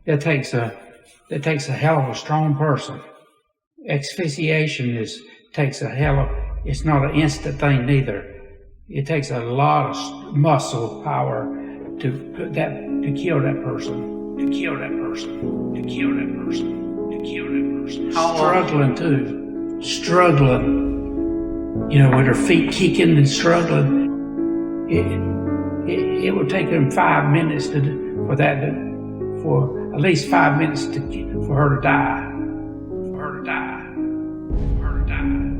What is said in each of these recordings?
That takes a hell of a strong person. Asphyxiation takes a hell of, it's not an instant thing neither. It takes a lot of muscle power to kill that person, to kill that person, to kill that person, to kill that person. Struggling too, struggling, with her feet kicking and struggling. It would take them 5 minutes for at least 5 minutes for her to die. For her to die. For her to die.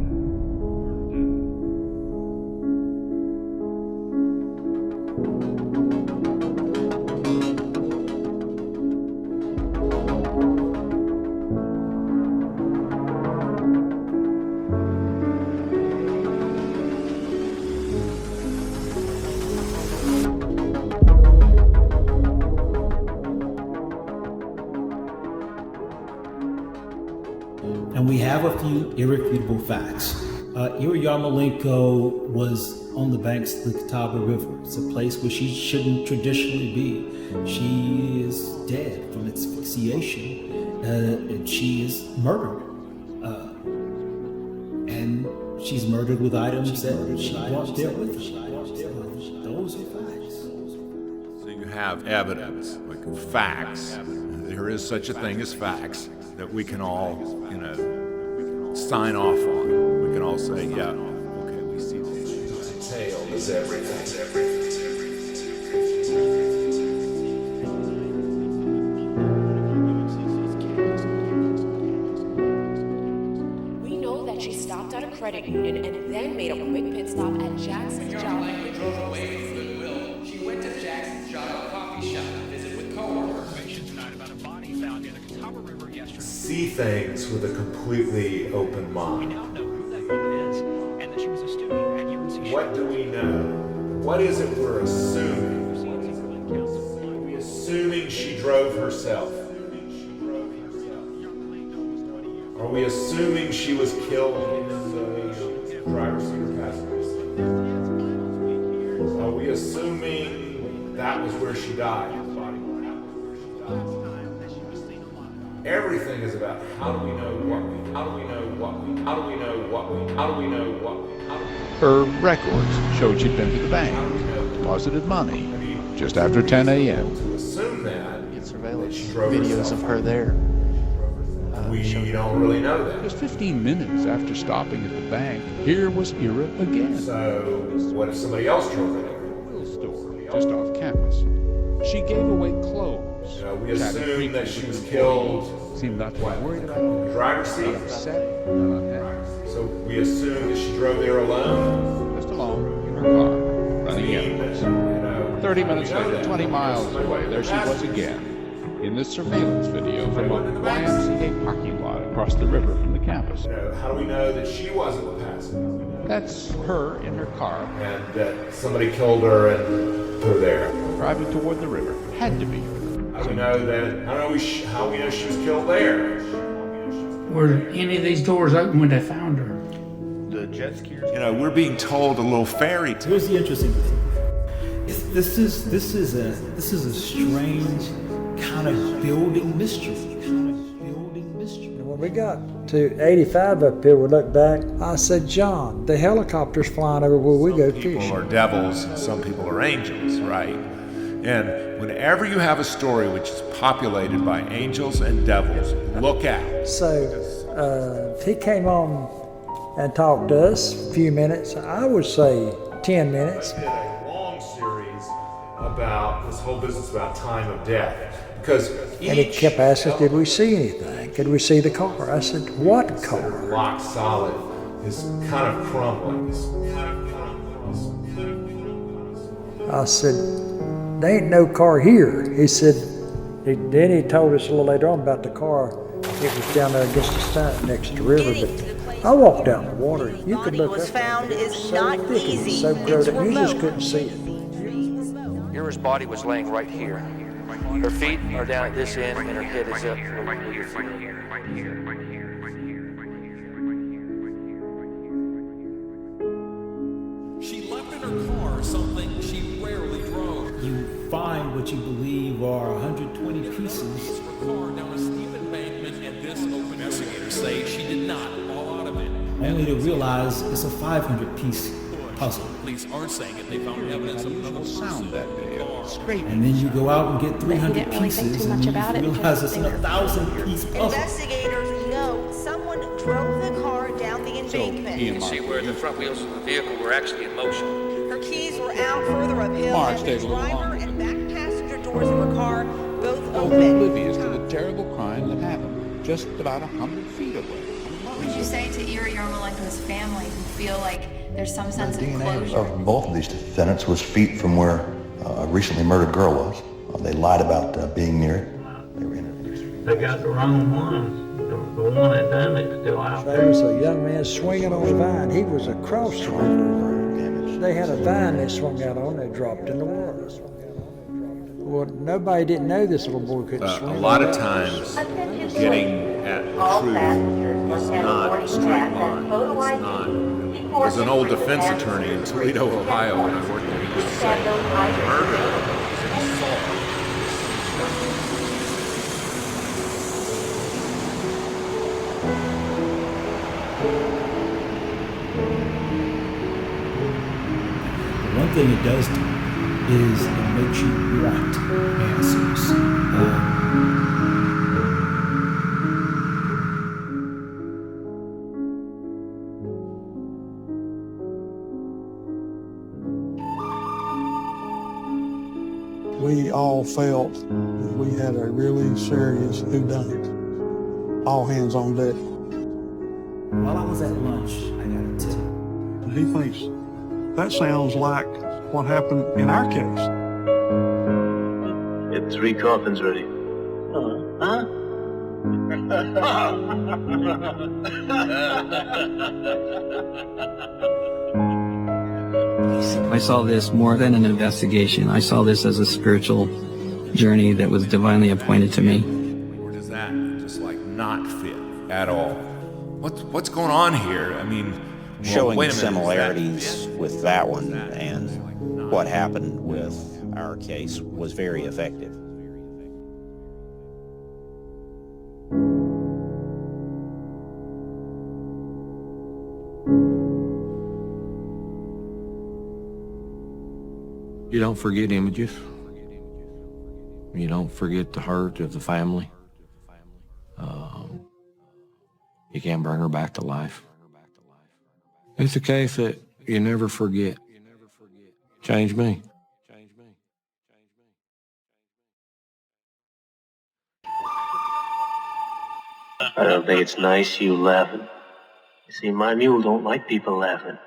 And we have a few irrefutable facts. Ira Yarmolenko was on the banks of the Catawba River. It's a place where she shouldn't traditionally be. She is dead from asphyxiation, and she is murdered. And she's murdered with items that she brought there with her. Those are facts. So you have evidence, like facts. There is such a thing as facts that we can all, sign off on. We can all say, yeah, okay, we see this. Tale is everything. We know that she stopped at a credit union and then made a quick pit stop at Jackson's job. Yarmolenko drove away from Goodwill. She went to Jackson's job coffee shop to visit with coworkers. Tonight about a body found in the Catawba River yesterday. See things with a completely open We mind. now know who that woman is and that she was a student at UNC. What do we know? What is it we're assuming? Are we assuming she drove herself? Are we assuming she was killed in the driver's seat or passenger seat? Are we assuming that was where she died? Everything is about how do we know what we, how do we know what we, how do we know what we, how do we know what we, how do we know. Her records showed she'd been to the bank, deposited money, just after 10 a.m. To assume that Get surveillance she drove videos herself. of her there. We don't really know that. Just 15 minutes after stopping at the bank, here was Ira again. So what if somebody else drove her there? Little store just off campus. She gave away clothes. We assume that she was killed Seemed not to be worried about in the driver's it. seat. Not upset, not unhappy. So we assume that she drove there alone. Just alone in her car, running errands. 30 minutes later, 20 miles away, there she was again, in this surveillance video from a YMCA parking lot across the river from the campus. How do we know that she wasn't the passenger? That's her in her car, And that somebody killed her and put her there? driving toward the river. Had to be. How do we know that? How we know she was killed there? Were any of these doors open when they found her? The jet skiers. We're being told a little fairy tale. Here's the interesting thing. This is a strange kind of building mystery. When we got to 85 up here, we looked back. I said, John, the helicopter's flying over where we go People fishing. are devils, some people are angels, right? And whenever you have a story which is populated by angels and devils, look out. So he came on and talked to us a few minutes. I would say 10 minutes. I did a long series about this whole business about time of death because And he kept asking us, did we see anything? Could we see the car? I said, what car? rock solid is kind of crumbling. I said, there ain't no car here. He said, then he told us a little later on about the car. It was down there against the side next to the river. But I walked out in the water. You could look was up there. found It was is so not thick and easy. so grown It's up, you just remote. couldn't see it. Ira's body was laying right here. Her feet are down at this end, and her head is up where you leave your feet. She left in her car something she rarely drove. You find what you believe are 120 pieces car down a steep embankment and this open. Investigators say she did not fall out of it. Only to realize it's a 500-piece puzzle. Police aren't saying it. They found evidence of another sound that day. Scraping. And then you go out and get 300 didn't really think pieces too and much you about it realize because it's a 1,000-piece puzzle. Investigators know someone drove the car down the embankment. You You can see where the front wheels of the vehicle were actually in motion. Her keys were out further uphill, March, and take the a little driver longer. and back passenger doors of her car both Oblivious open. to the terrible crime that happened just about 100 feet away. What would you say to Ira Yarmolenko's family who feel like there's some sense of closure? Of both of these defendants was feet from where a recently murdered girl was. They lied about being near it. They were interviewed. They got the wrong one. The one that done it still out There was a young man swinging on a vine. He was across the river. They had a vine they swung out on. They dropped in the water. Well, nobody didn't know this little boy couldn't swim. A lot of times, getting at the truth is not a straight line. It's not. As an old defense attorney in Toledo, Ohio, when I worked there, he used to say, murder is an assault. One thing it does do is it makes you want answers. We all felt that we had a really serious whodunit. All hands on deck. While I was at lunch, I got a tip. He thinks that sounds like what happened in our case. Get 3 coffins ready. I saw this more than an investigation. I saw this as a spiritual journey that was divinely appointed to me. Or does that just like not fit at all? What's going on here? I mean, showing wait a minute, similarities with that one and what happened with our case was very effective. You don't forget images. You don't forget the hurt of the family. You can't bring her back to life. It's a case that you never forget. Changed me. I don't think it's nice you laughing. You see, my mule don't like people laughing.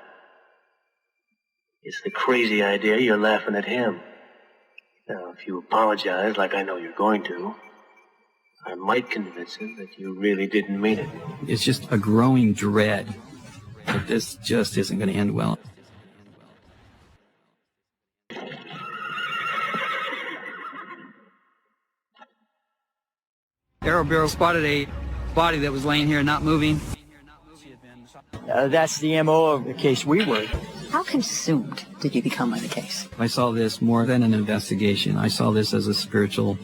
It's the crazy idea you're laughing at him. Now, if you apologize like I know you're going to, I might convince him that you really didn't mean it. It's just a growing dread that this just isn't going to end well. Aero Bureau spotted a body that was laying here not moving. That's the MO of the case we were. How consumed did you become by the case? I saw this more than an investigation. I saw this as a spiritual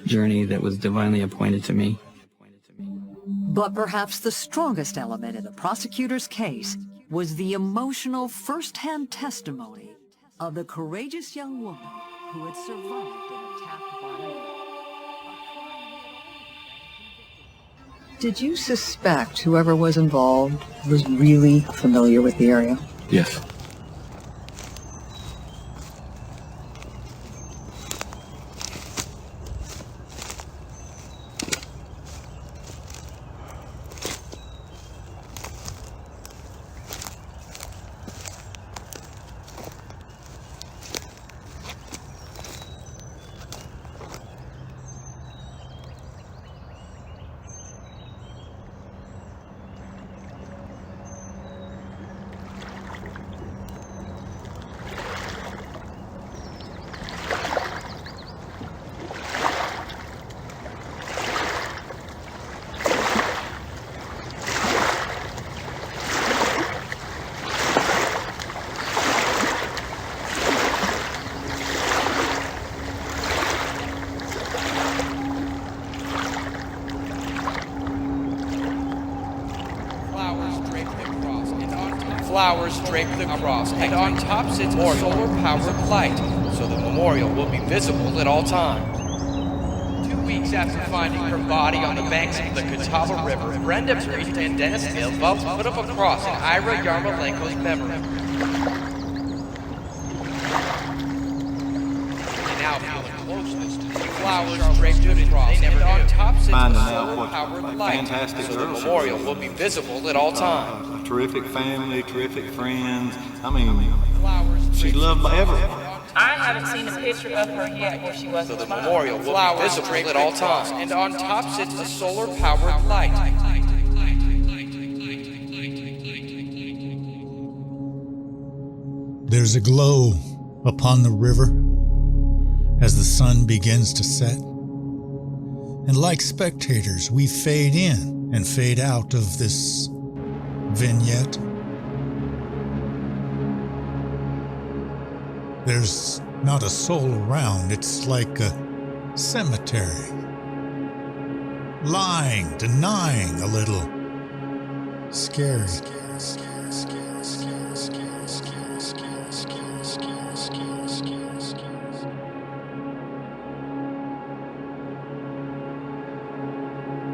journey that was divinely appointed to me. But perhaps the strongest element in the prosecutor's case was the emotional first-hand testimony of the courageous young woman who had survived an attack by a... Did you suspect whoever was involved was really familiar with the area? Yes. Flowers drape the cross, and on top sits a solar-powered light, so the memorial will be visible at all times. 2 weeks after finding her body on the banks of the Cozzo River, Brenda Priest and Dennis Hill both put up a cross in Ira Yarmolenko's memory. They now feel closeness to the flowers draped to the cross, and on top sits a solar-powered light, so the memorial will be visible at all times. A terrific family, terrific friends. I mean, she's loved by everyone. I haven't seen a picture of her yet where she was. So the memorial will be visible at all times, and on top sits a solar-powered light. There's a glow upon the river as the sun begins to set. And like spectators, we fade in and fade out of this vignette. There's not a soul around. It's like a cemetery. Lying, denying a little. Scary.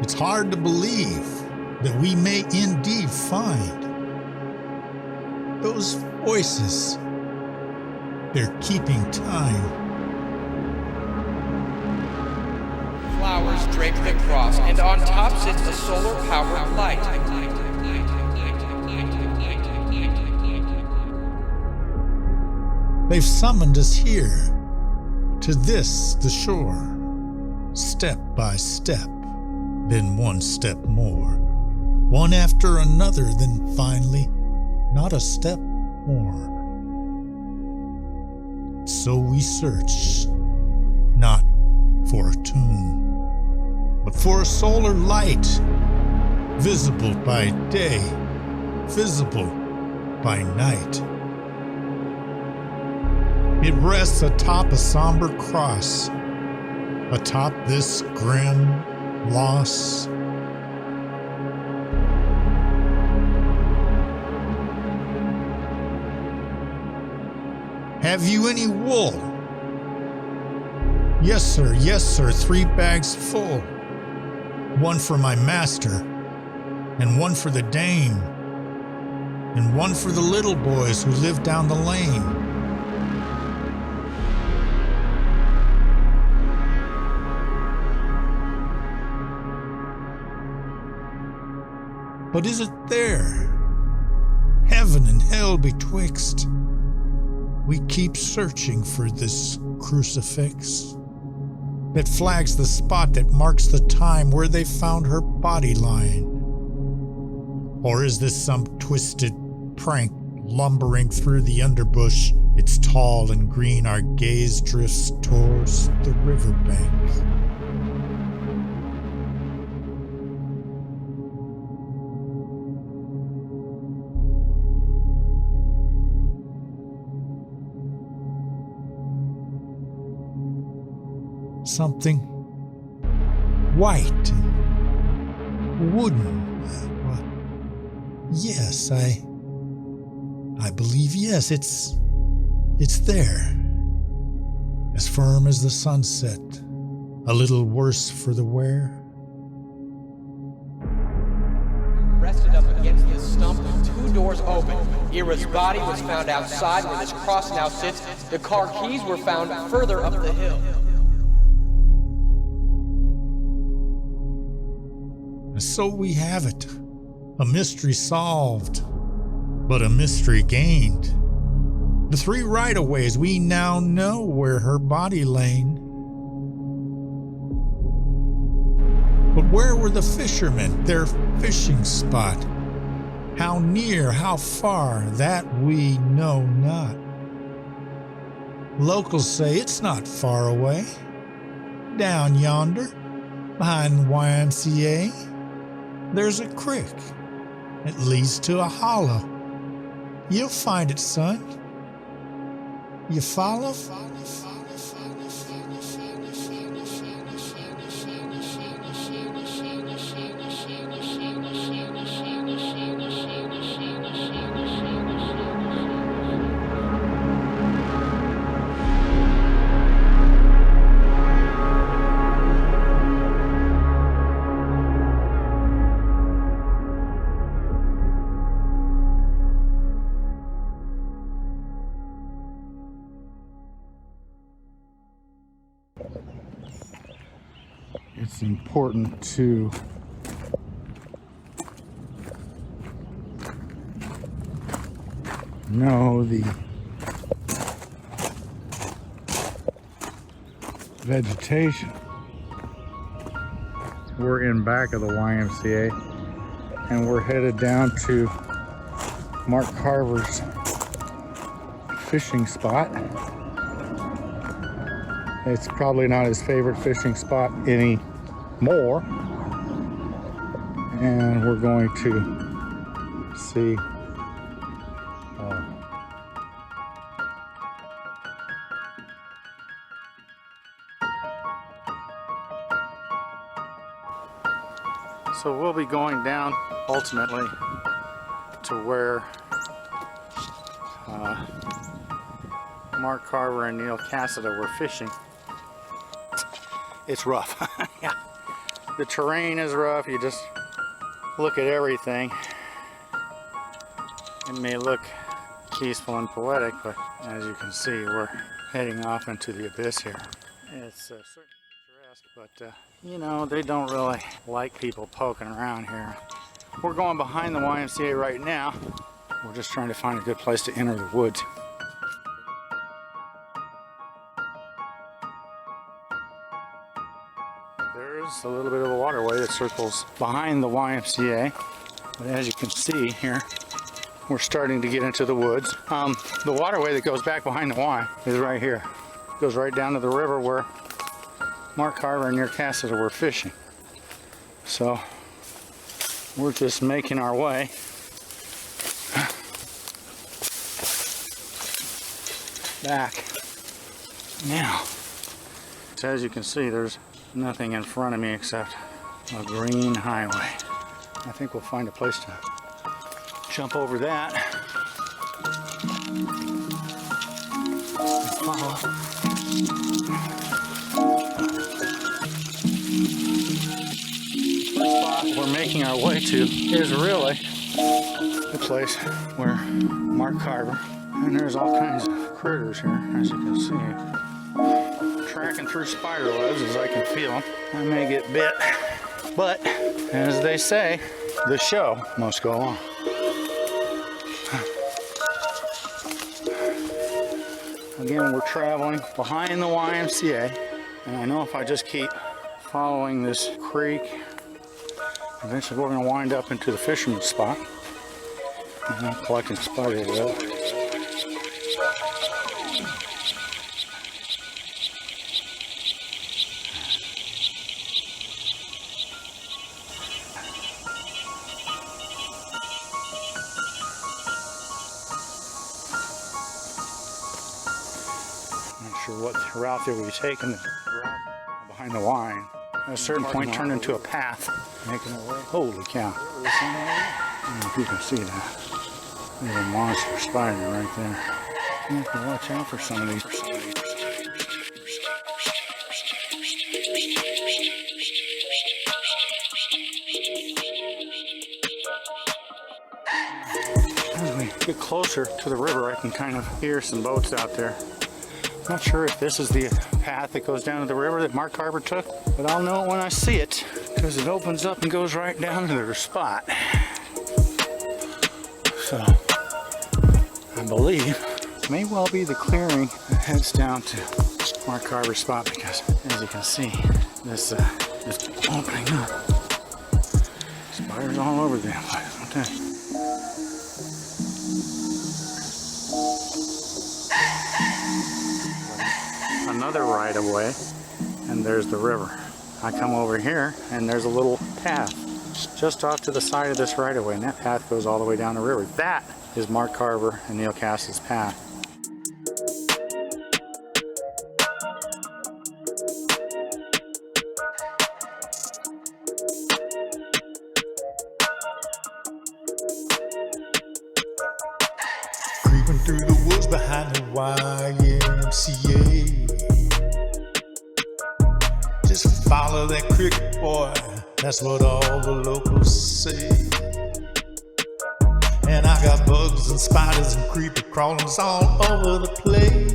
It's hard to believe that we may indeed find those voices. They're keeping time. Flowers drape the cross, and on top sits a solar-powered light. They've summoned us here, to this, the shore, step by step, then one step more, one after another, then finally, not a step more. So we search, not for a tomb, but for a solar light, visible by day, visible by night. It rests atop a somber cross, atop this grim loss. Have you any wool? Yes, sir, 3 bags full. One for my master, and one for the dame, and one for the little boys who live down the lane. But is it there, heaven and hell betwixt? We keep searching for this crucifix that flags the spot that marks the time where they found her body lying. Or is this some twisted prank lumbering through the underbush? It's tall and green, our gaze drifts towards the riverbank. Something white and wooden. Yes, I believe yes, it's there. As firm as the sunset, a little worse for the wear. Rested up against the stump with 2 doors open. Ira's body was found outside where this cross now sits. The car keys were found further up the hill. So we have it, a mystery solved, but a mystery gained. The 3 right-of-ways, we now know where her body lain. But where were the fishermen, their fishing spot? How near, how far, that we know not. Locals say it's not far away. Down yonder, behind YMCA. There's a creek. It leads to a hollow. You'll find it, son. You follow? it's important to know the vegetation. We're in back of the YMCA and we're headed down to Mark Carver's fishing spot. It's probably not his favorite fishing spot anymore. And we're going to see so we'll be going down ultimately to where Mark Carver and Neil Cassida were fishing. It's rough. Yeah. The terrain is rough. You just look at everything. It may look peaceful and poetic, but as you can see, we're heading off into the abyss here. It's certainly picturesque, but you know, they don't really like people poking around here. We're going behind the YMCA right now. We're just trying to find a good place to enter the woods. There's a little bit of a waterway that circles behind the YMCA. But as you can see here, we're starting to get into the woods. The waterway that goes back behind the Y is right here. It goes right down to the river where Mark Carver and Neil Cassida were fishing. So we're just making our way back now. So as you can see, there's nothing in front of me except a green highway. I think we'll find a place to jump over that and follow. The spot we're making our way to is really the place where Mark Carver, and there's all kinds of critters here, as you can see. Tracking through spider webs as I can feel them. I may get bit, but as they say, the show must go on. Again, we're traveling behind the YMCA, and I know if I just keep following this creek, eventually we're going to wind up into the fisherman's spot. And I'm collecting spider web. What route they will be taking, behind the line. At a certain point turned into a path. Making our way. Holy cow. I don't know if you can see that. There's a monster spider right there. You have to watch out for some of these. As we get closer to the river, I can kind of hear some boats out there. Not sure if this is the path that goes down to the river that Mark Carver took, but I'll know it when I see it, because it opens up and goes right down to their spot. So, I believe it may well be the clearing that heads down to Mark Carver's spot, because as you can see, this is opening up. Spiders all over the place, I'll tell you. Another right of way, and there's the river. I come over here and there's a little path just off to the side of this right of way, and that path goes all the way down the river. That is Mark Carver and Neil Cassida's path. Creeping through the woods behind the YMCA. Just follow that cricket, boy, that's what all the locals say. And I got bugs and spiders and creeper crawlers all over the place.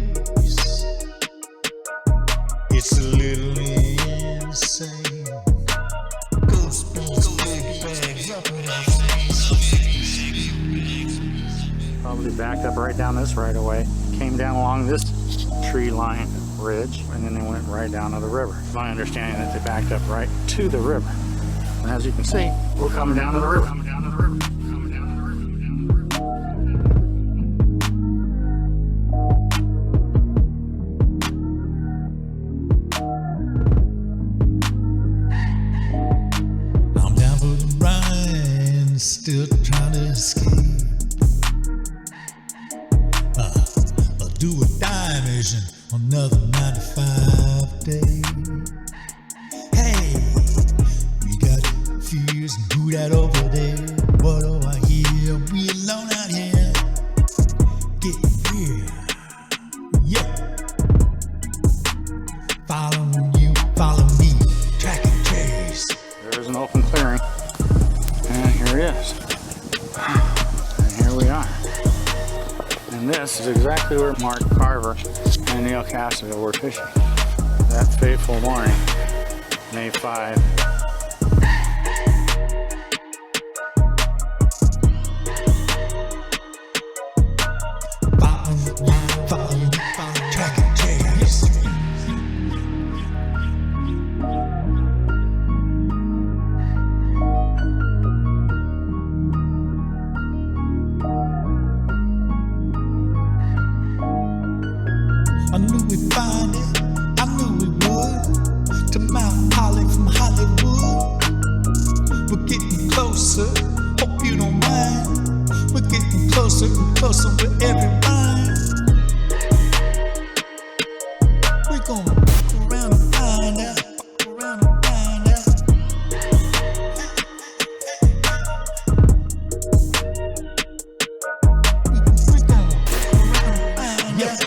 It's a little insane. Probably backed up right down this right away, came down along this tree line ridge, and then they went right down to the river. My understanding that they backed up right to the river. And as you can see, we're coming down to the river. I'm down for the ride, still trying to escape. Do a die mission, another 9-to-5 day. Hey, we got fears and who that over there? What do I hear? We alone out here. Get real, yeah. Follow you, follow me, track and trace. There's an open clearing, and here it is. And here we are. And this is exactly where Mark Carver and Neil Cassaville were fishing. That fateful morning, May 5. Follow, track and trace. I knew we'd find it, I knew we would. To Mount Holly from Hollywood. We're getting closer, hope you don't mind. We're getting closer and closer with every rhyme. We're gonna fuck around and find out, fuck around and find out. We're gonna fuck around and find out.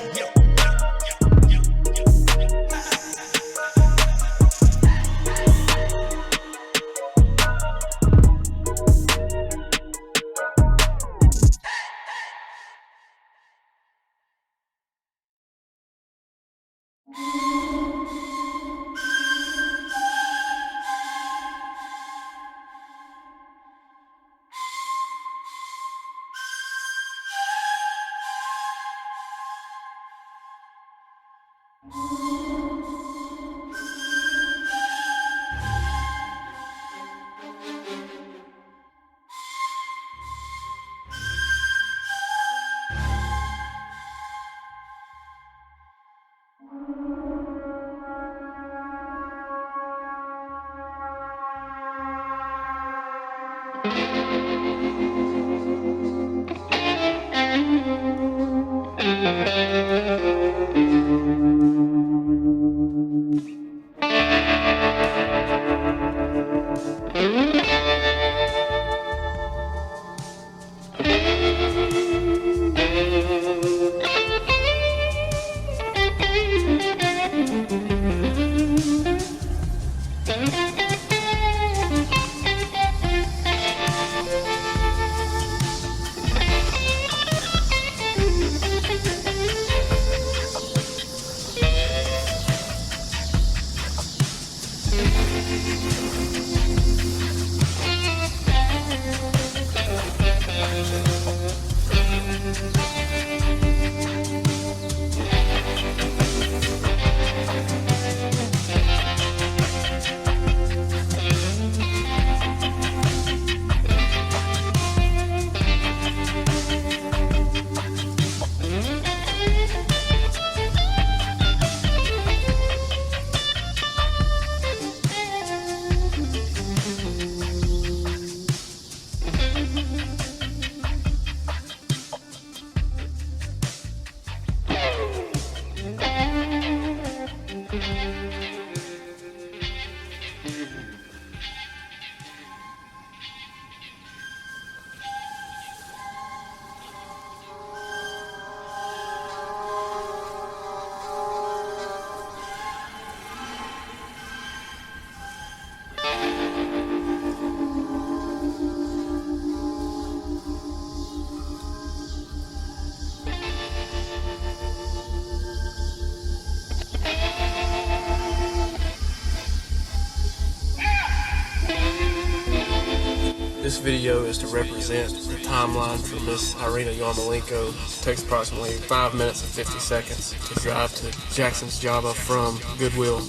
This video is to represent the timeline for Miss Irina Yarmolenko. It takes approximately 5 minutes and 50 seconds to drive to Jackson's Java from Goodwill.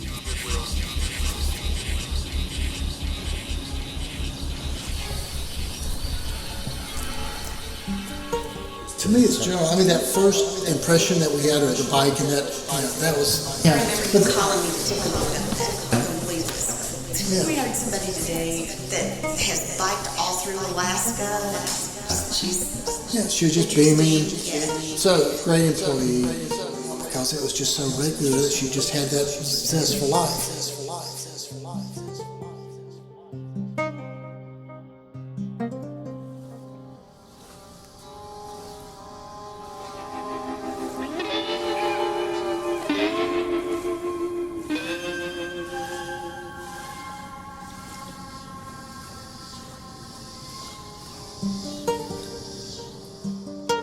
To me, it's general. I mean, that first impression that we had of the bike and that was, yeah. But calling me to take a look at that. We had somebody today that has biked all through Alaska. She was just beaming. So, great employee, because it was just so regular that she just had that zest for life.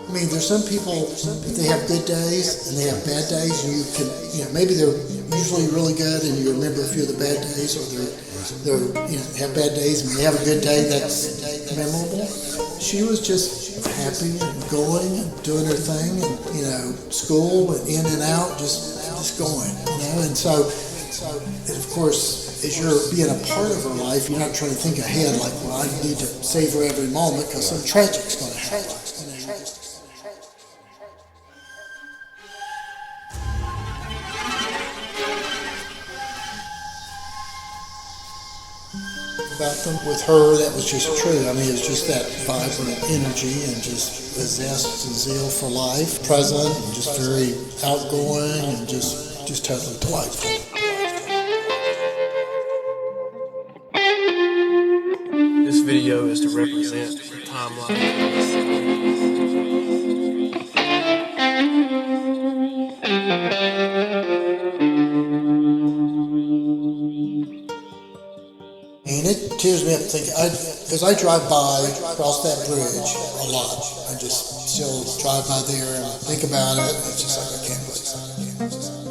I mean, there's some people, if they have good days and they have bad days, and you can, maybe they're usually really good and you remember a few of the bad days, or they're have bad days and they have a good day that's memorable. She was just happy and going and doing her thing, and, school and in and out, just going, and so, and of course, as you're being a part of her life, you're not trying to think ahead like, well, I need to savor every moment because some tragic's going to happen. About them. With her, that was just true. I mean, it was just that vibrant energy and just the zest and zeal for life, present and just very outgoing and just totally delightful. This video is to represent the timeline. And it tears me up to think, because I drive by, across that bridge a lot. I just still drive by there and think about it. It's just like, I can't believe it.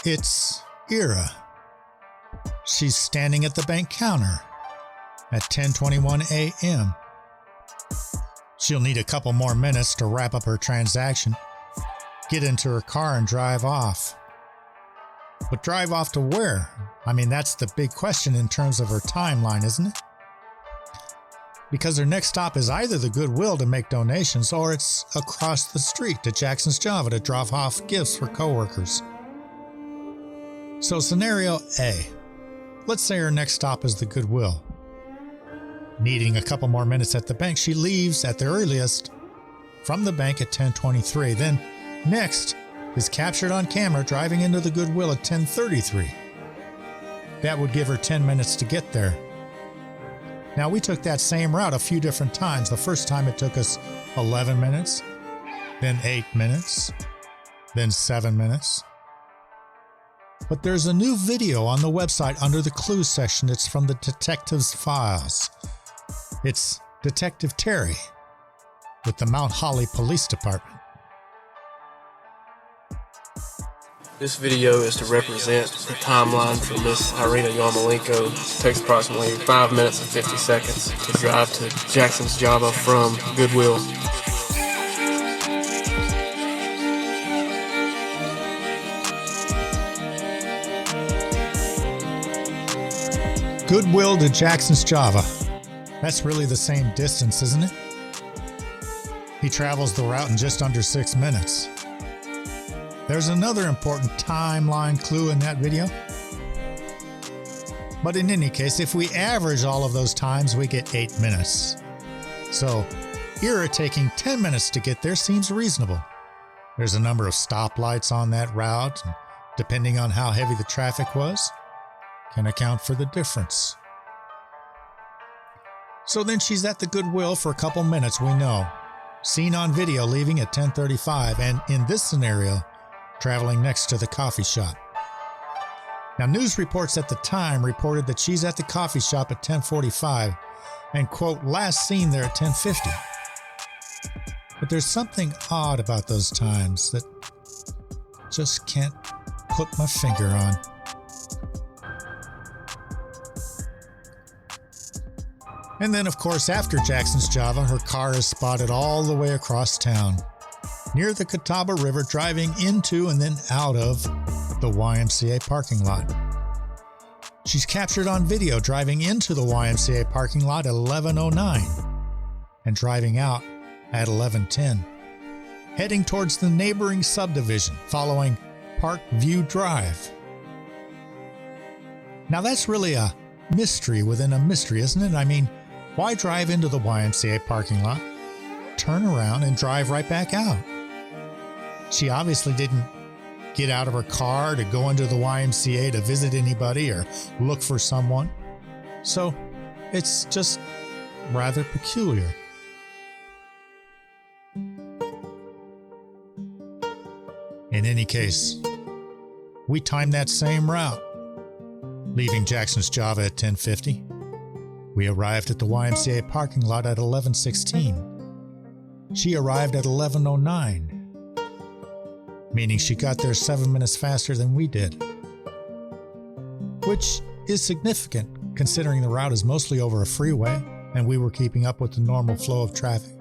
It's Ira. She's standing at the bank counter at 10:21 a.m. She'll need a couple more minutes to wrap up her transaction, get into her car and drive off. But drive off to where? I mean, that's the big question in terms of her timeline, isn't it? Because her next stop is either the Goodwill to make donations, or it's across the street to Jackson's Java to drop off gifts for coworkers. So scenario A, let's say her next stop is the Goodwill. Needing a couple more minutes at the bank, she leaves at the earliest from the bank at 10:23. Then next is captured on camera driving into the Goodwill at 10:33. That would give her 10 minutes to get there. Now we took that same route a few different times. The first time it took us 11 minutes, then 8 minutes, then 7 minutes. But there's a new video on the website under the clues section. It's from the detective's files. It's Detective Terry with the Mount Holly Police Department. This video is to represent the timeline for Miss Irina Yarmolenko. It takes approximately 5 minutes and 50 seconds to drive to Jackson's Java from Goodwill. Goodwill to Jackson's Java. That's really the same distance, isn't it? He travels the route in just under 6 minutes. There's another important timeline clue in that video. But in any case, if we average all of those times, we get 8 minutes. So, Ira taking 10 minutes to get there seems reasonable. There's a number of stoplights on that route, and depending on how heavy the traffic was, can account for the difference. So then she's at the Goodwill for a couple minutes, we know. Seen on video leaving at 10:35, and in this scenario, traveling next to the coffee shop. Now, news reports at the time reported that she's at the coffee shop at 10:45 and, quote, last seen there at 10:50. But there's something odd about those times that just can't put my finger on. And then, of course, after Jackson's Java, her car is spotted all the way across town, near the Catawba River, driving into and then out of the YMCA parking lot. She's captured on video driving into the YMCA parking lot at 11:09 and driving out at 11:10, heading towards the neighboring subdivision following Park View Drive. Now that's really a mystery within a mystery, isn't it? I mean, why drive into the YMCA parking lot, turn around, and drive right back out? She obviously didn't get out of her car to go into the YMCA to visit anybody or look for someone. So it's just rather peculiar. In any case, we timed that same route, leaving Jackson's Java at 10:50. We arrived at the YMCA parking lot at 11:16. She arrived at 11:09, meaning she got there 7 minutes faster than we did, which is significant considering the route is mostly over a freeway and we were keeping up with the normal flow of traffic.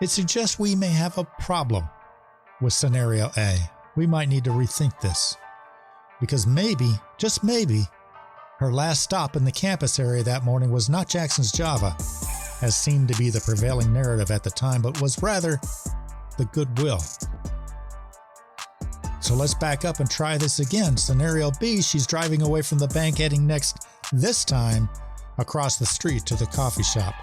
It suggests we may have a problem with scenario A. We might need to rethink this, because maybe, just maybe, her last stop in the campus area that morning was not Jackson's Java, as seemed to be the prevailing narrative at the time, but was rather the Goodwill. So let's back up and try this again. Scenario B, she's driving away from the bank, heading next, this time, across the street to the coffee shop.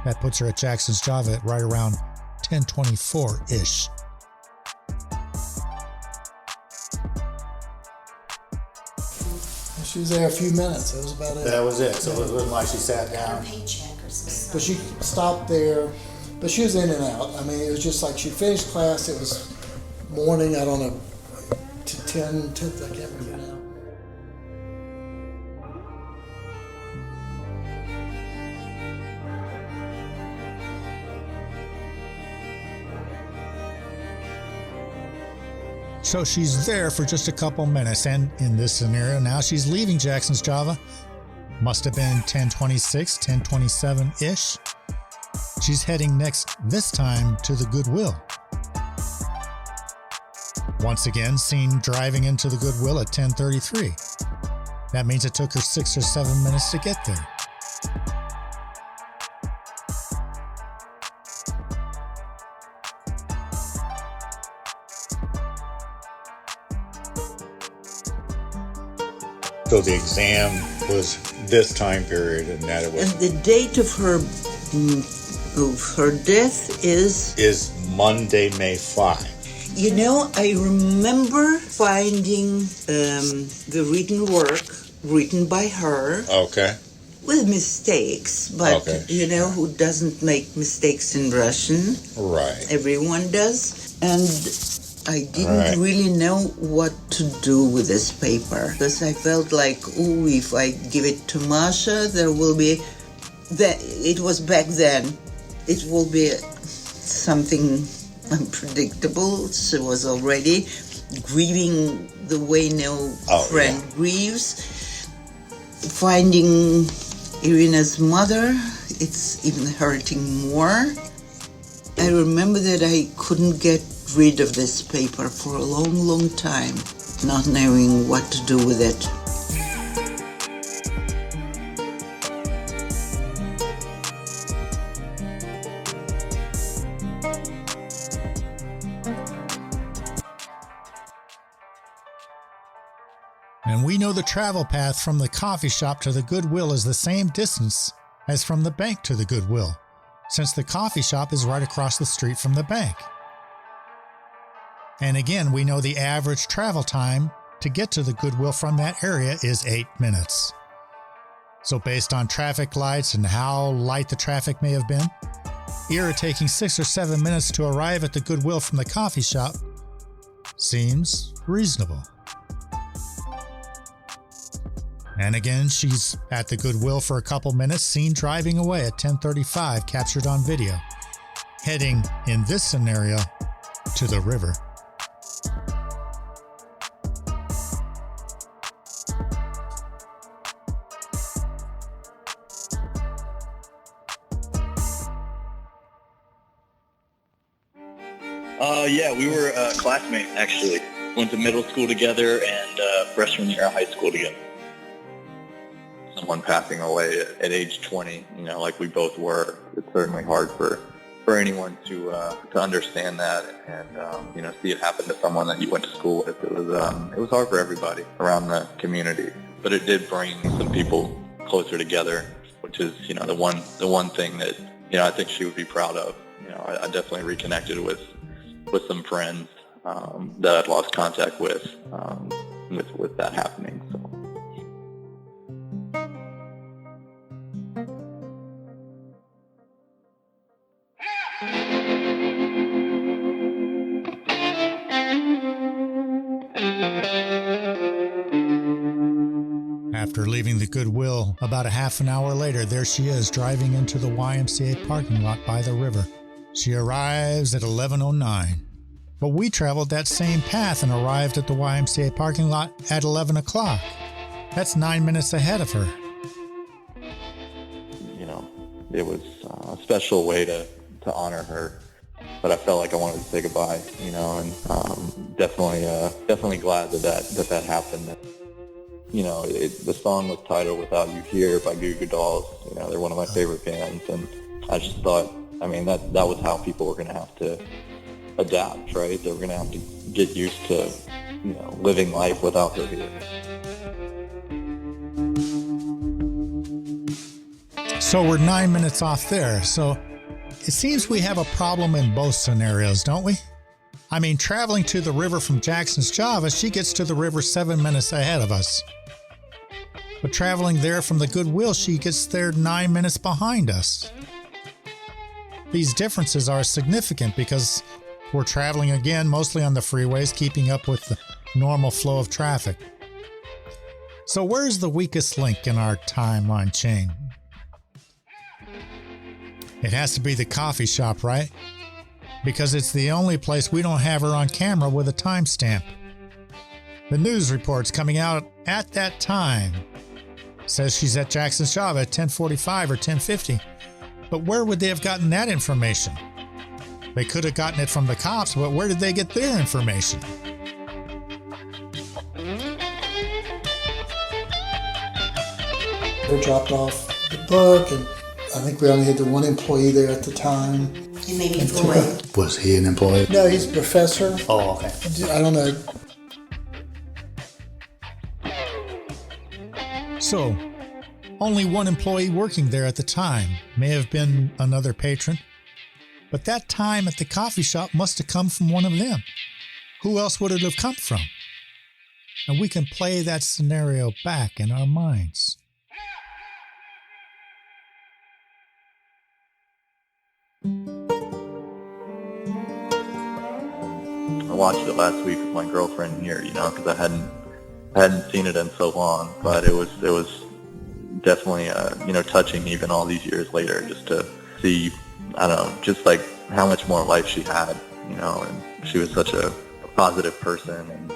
That puts her at Jackson's Java at right around 10:24-ish. She was there a few minutes. That was about it. That was it. So it wasn't like she sat down. But she stopped there. But she was in and out. I mean, it was just like she finished class. It was morning. I don't know, 10, I can't remember now. So she's there for just a couple minutes, and in this scenario now she's leaving Jackson's Java. Must have been 10:26, 10:27-ish. She's heading next, this time, to the Goodwill. Once again, seen driving into the Goodwill at 10:33. That means it took her 6 or 7 minutes to get there. So the exam was this time period, and that it was. And the date of her death is Monday, May 5. You know, I remember finding the written work written by her. Okay. With mistakes, but okay. You know who doesn't make mistakes in Russian? Right. Everyone does. And I didn't really know what to do with this paper, because I felt like, oh, if I give it to Masha, there will be, it was back then, it will be something unpredictable. She was already grieving the way no friend grieves. Finding Irina's mother, it's even hurting more. I remember that I couldn't get rid of this paper for a long, long time, not knowing what to do with it. And we know the travel path from the coffee shop to the Goodwill is the same distance as from the bank to the Goodwill, since the coffee shop is right across the street from the bank. And again, we know the average travel time to get to the Goodwill from that area is 8 minutes. So based on traffic lights and how light the traffic may have been, Ira taking 6 or 7 minutes to arrive at the Goodwill from the coffee shop seems reasonable. And again, she's at the Goodwill for a couple minutes, seen driving away at 10:35, captured on video, heading, in this scenario, to the river. Yeah, we were classmates, actually. Went to middle school together and freshman year of high school together. Someone passing away at age 20, like we both were, it's certainly hard for anyone to understand that and, see it happen to someone that you went to school with. It was hard for everybody around the community, but it did bring some people closer together, which is, the one thing that, I think she would be proud of. I definitely reconnected with some friends that I'd lost contact with that happening. So. After leaving the Goodwill, about a half an hour later, there she is driving into the YMCA parking lot by the river. She arrives at 11:09. But we traveled that same path and arrived at the YMCA parking lot at 11 o'clock. That's 9 minutes ahead of her. It was a special way to honor her, but I felt like I wanted to say goodbye, and definitely glad that happened. The song was titled Without You Here by Goo Goo Dolls. They're one of my favorite bands, and I just thought, that was how people were going to have to adapt, right? They were going to have to get used to, living life without her here. So we're 9 minutes off there. So it seems we have a problem in both scenarios, don't we? Traveling to the river from Jackson's Java, she gets to the river 7 minutes ahead of us. But traveling there from the Goodwill, she gets there 9 minutes behind us. These differences are significant because we're traveling again mostly on the freeways, keeping up with the normal flow of traffic. So where's the weakest link in our timeline chain? It has to be the coffee shop, right? Because it's the only place we don't have her on camera with a timestamp. The news reports coming out at that time says she's at Jackson's Java at 10:45 or 10:50. But where would they have gotten that information? They could have gotten it from the cops, but where did they get their information? They dropped off the book, and I think we only had the one employee there at the time. And maybe employee. Was he an employee? No, he's a professor. Oh, okay. I don't know. So, only one employee working there at the time, may have been another patron, but that time at the coffee shop must have come from one of them. Who else would it have come from? And we can play that scenario back in our minds. I watched it last week with my girlfriend here, because I hadn't seen it in so long, but it was definitely touching even all these years later, just to see, just like how much more life she had, and she was such a positive person, and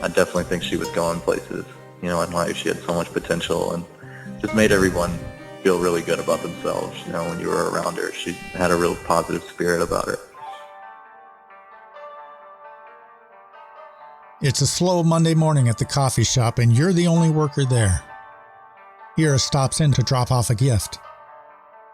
I definitely think she was going places, in life. She had so much potential and just made everyone feel really good about themselves, when you were around her. She had a real positive spirit about her. It's a slow Monday morning at the coffee shop, and you're the only worker there. Ira stops in to drop off a gift.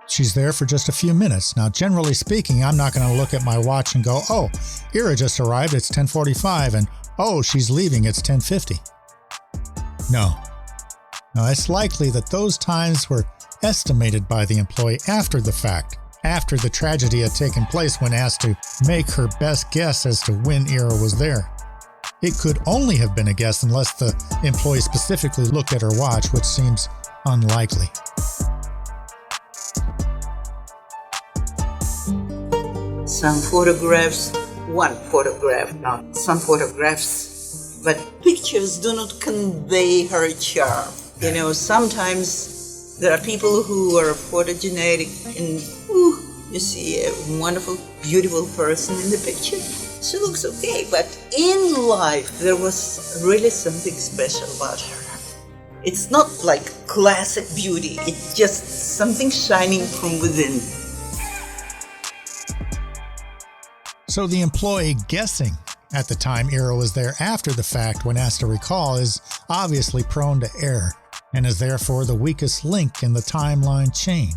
She's there for just a few minutes. Now, generally speaking, I'm not going to look at my watch and go, oh, Ira just arrived, it's 10:45, and oh, she's leaving, it's 10:50. No. Now, it's likely that those times were estimated by the employee after the fact, after the tragedy had taken place, when asked to make her best guess as to when Ira was there. It could only have been a guess unless the employee specifically looked at her watch, which seems unlikely. some photographs, one photograph, not some photographs, but pictures do not convey her charm. You know, sometimes there are people who are photogenic and you see a wonderful, beautiful person in the picture. She looks okay, but in life there was really something special about her. It's not like classic beauty, it's just something shining from within. So the employee guessing at the time Ira was there after the fact when asked to recall is obviously prone to error and is therefore the weakest link in the timeline chain.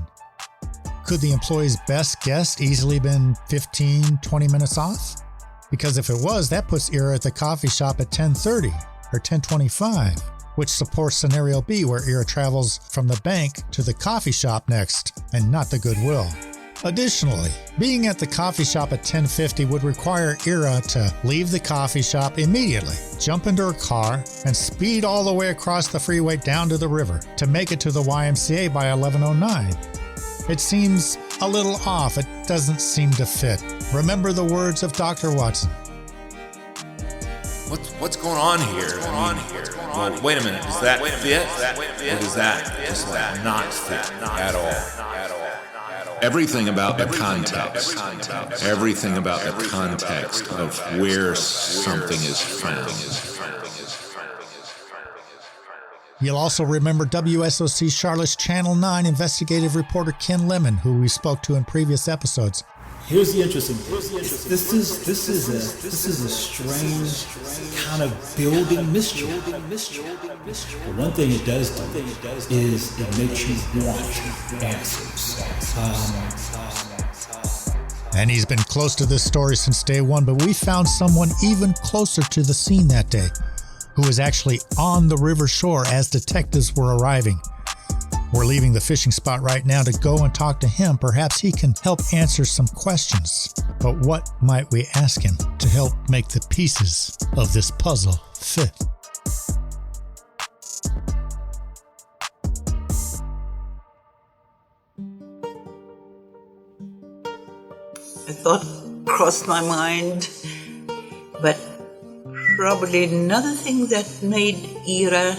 Could the employee's best guess easily been 15, 20 minutes off? Because if it was, that puts Ira at the coffee shop at 10:30 or 10:25, which supports scenario B where Ira travels from the bank to the coffee shop next and not the Goodwill. Additionally, being at the coffee shop at 10:50 would require Ira to leave the coffee shop immediately, jump into her car, and speed all the way across the freeway down to the river to make it to the YMCA by 11:09. It seems a little off. It doesn't seem to fit. Remember the words of Dr. Watson. What's going on here? Well, wait a minute. Does that fit? Or does that just not fit at all? Everything about the context. Everything about the context of where something is found. You'll also remember WSOC Charlotte's Channel 9 investigative reporter Ken Lemon, who we spoke to in previous episodes. Here's the interesting thing. This is a strange kind of building mystery. But one thing it does do is it makes you want answers. And he's been close to this story since day one, but we found someone even closer to the scene that day, who was actually on the river shore as detectives were arriving. We're leaving the fishing spot right now to go and talk to him. Perhaps he can help answer some questions. But what might we ask him to help make the pieces of this puzzle fit? A thought crossed my mind, but probably another thing that made Ira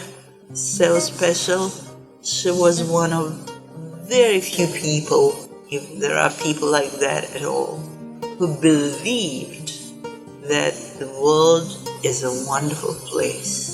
so special, she was one of very few people, if there are people like that at all, who believed that the world is a wonderful place.